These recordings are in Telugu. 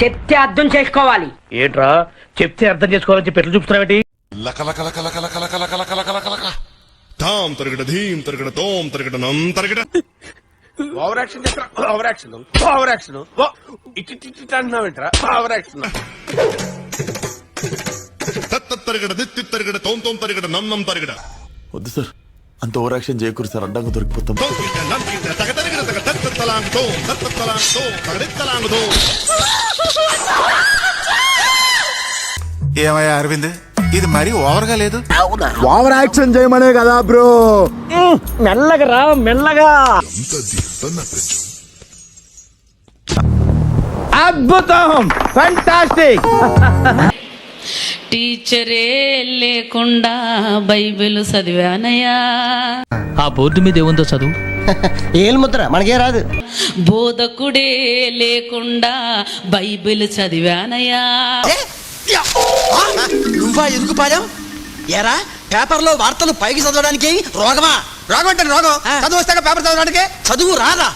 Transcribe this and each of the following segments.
చెప్తే అర్థం చేసుకోవాలి. ఏంట్రా చెప్తే అర్థం చేసుకోవాలని చెప్పి ఎట్లా చూపుతున్నావేంటి? తాం తరగడ ధీం తరగడ తోం తరగడ నం తరగడ. ఓవర్ యాక్షన్ చేస్తా. ఓవర్ యాక్షన్ ఓవర్ యాక్షన్ ఇటు అంటున్నావేంట్రా? Over action. తత్త తరగడ దిత్తి తరగడ తోం తోం తరగడ నం నం తరగడ. వద్దు సార్, అంత ఓవర్ యాక్షన్ చేయకూడదు సార్, అడ్డంగా దొరికిపోతాం. ఏమయ్యా అరవింద్, ఇది మరీ ఓవర్గా లేదు? ఓవర్ యాక్షన్ చేయమనే కదా బ్రో. మెల్లగా రా, మెల్లగా. అద్భుతం, ఫంటాస్టిక్. టీచరే లేకుండా బైబిల్ చదివానయ్యా. ఆ బోర్డు మీద ఏముందో చదువు. ఏలు ముద్ర మనకే రాదు. బోధకుడే లేకుండా బైబిల్ చదివానయ్యా. నువ్వా ఎందుకు పాడావు? ఎరా పేపర్లో వార్తలు పైకి చదవడానికి రోగమా? రోగం అంటే రోగం. చదువు వస్తాక పేపర్ చదవడానికి చదువు రాదా?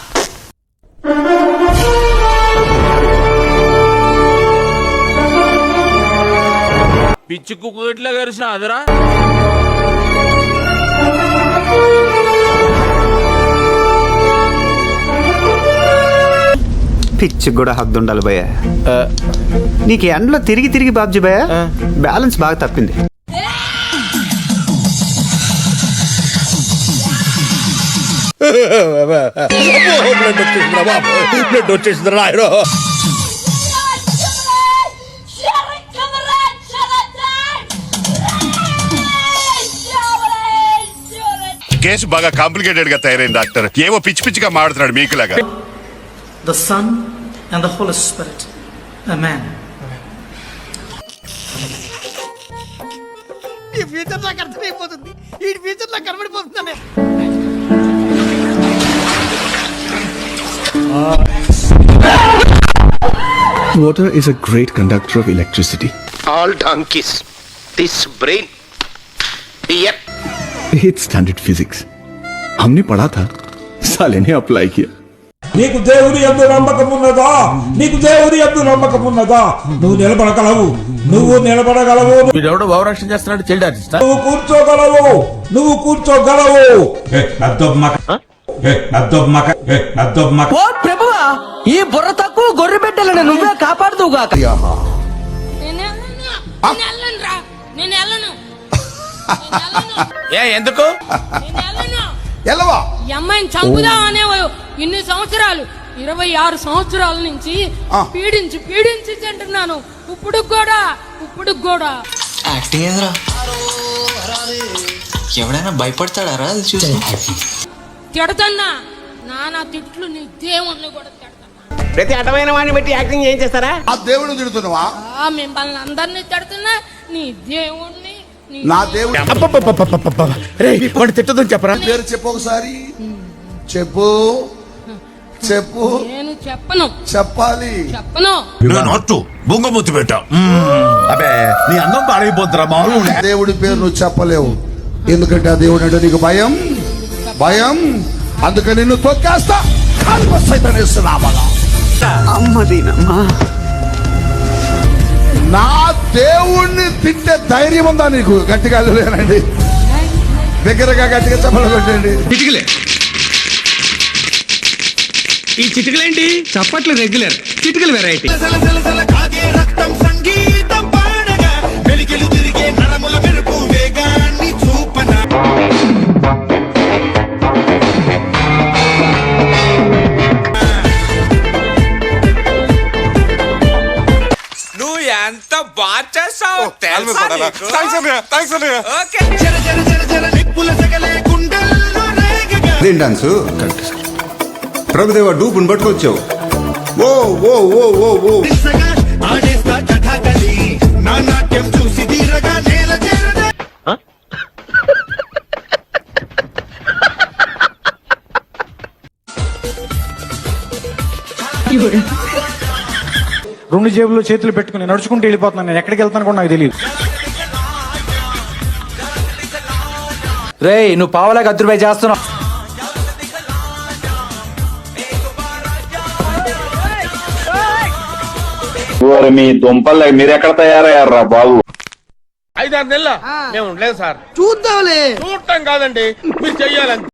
పిచ్చి కుక్క ఇట్లా కలిసిన అదరా. పిచ్చి కూడా హద్దు ఉండాలి భయ్య. నీకు ఎండలో తిరిగి తిరిగి బాబ్జీ భయ్య బ్యాలెన్స్ బాగా తప్పింది. బ్లడ్ వచ్చేసింది రాయడో. కేసు బాగా కాంప్లికేటెడ్ గా తయారైంది డాక్టర్. ఏవో పిచ్చి పిచ్చిగా మాడుతున్నాడు మీకులాగా. The Son and the Holy Spirit. Amen. ఈ ఫ్యూచర్ నాకు అర్థమైపోతుంది. ఈ ఫ్యూచర్ నాకు కనబడిపోతుందనే. Water is a great conductor of electricity. All donkeys. This brain. Yep. It's standard physics. हमने पढ़ा था, साले ने अप्लाई किया. నీకు దేవుడి యందు నమ్మకం ఉన్నదా? నీకు దేవుడి యందు నమ్మకం ఉన్నదా? నువ్వు నిలబడగలవు, నువ్వు నిలబడగలవు. వీడెవడో ఓవర్ యాక్షన్ చేస్తున్నాడు. Child artist. నువ్వు కూర్చోగలవు, నువ్వు కూర్చోగలవు. ఓ ప్రభువా, ఈ బుర్ర తక్కువ గొర్రె బిడ్డలను నువ్వే కాపాడుదువుగాక. ఎందుకు ఎల్లవా ఈ అమ్మాయిని చంపుదామనే ఇన్ని సంవత్సరాలు 26 సంవత్సరాల నుంచి పీడించి పీడించి తింటున్నాను. ఇప్పుడు కూడా యాక్టింగ్ ఏదిరా? ఎవడైనా భయపడతాడారా అది చూసి? తిడతన్నా నానా తిట్లు, నీ దేవుణ్ణి కూడా తిడతా. ప్రతి అటమైన వాడిని బట్టి యాక్టింగ్ ఏం చేస్తారా? ఆ దేవుడు తిడుతున్నావా? మిమ్మల్ని అందరినీ తిడుతున్నా, నీ దేవుణ్ణి నా దేవుడు తిట్టదని చెప్పరా? పేరు చెప్పు ఒకసారి. చెప్పు చెప్పు. నేను చెప్పను. చెప్పాలి. చెప్పను. బొంగమూతి పెట్ట. అబే నీ అందం పాడైపోతురా మామూలు. దేవుడి పేరు నువ్వు చెప్పలేవు, ఎందుకంటే ఆ దేవుడు అంటే నీకు భయం. భయం అందుకని నిన్ను తొక్కేస్తా. అమ్మదీనమ్మా, నా దేవుణ్ణి తిట్టే ధైర్యం ఉందా నీకు? గట్టిగా లేనండి, దగ్గరగా గట్టిగా చెప్పలు కొట్టండి. చిటికలే. ఈ చిటికలేంటి? చప్పట్లు రెగ్యులర్, చిటికలు వెరైటీ. నువ్వు ఎంత బాగా చేస్తావు. డాన్సు ప్రభుదేవ డూపుని పట్టుకొచ్చావు. ఓ ఓ ఓ ఓ ఓ రెండు జేబుల్లో చేతులు పెట్టుకుని నడుచుకుంటూ వెళ్ళిపోతున్నాను. నేను ఎక్కడికి వెళ్తాను కూడా నాకు తెలియదు. రేయ్, నువ్వు పావలాగా ₹10 చేస్తున్నావు. మీ దుంపలు మీరు ఎక్కడ తయారయ్యారా బాబు? 5-6 నెలల మేము ఉండలేదు సార్. చూద్దాంలే. చూడటం కాదండి, మీరు చెయ్యాలంటే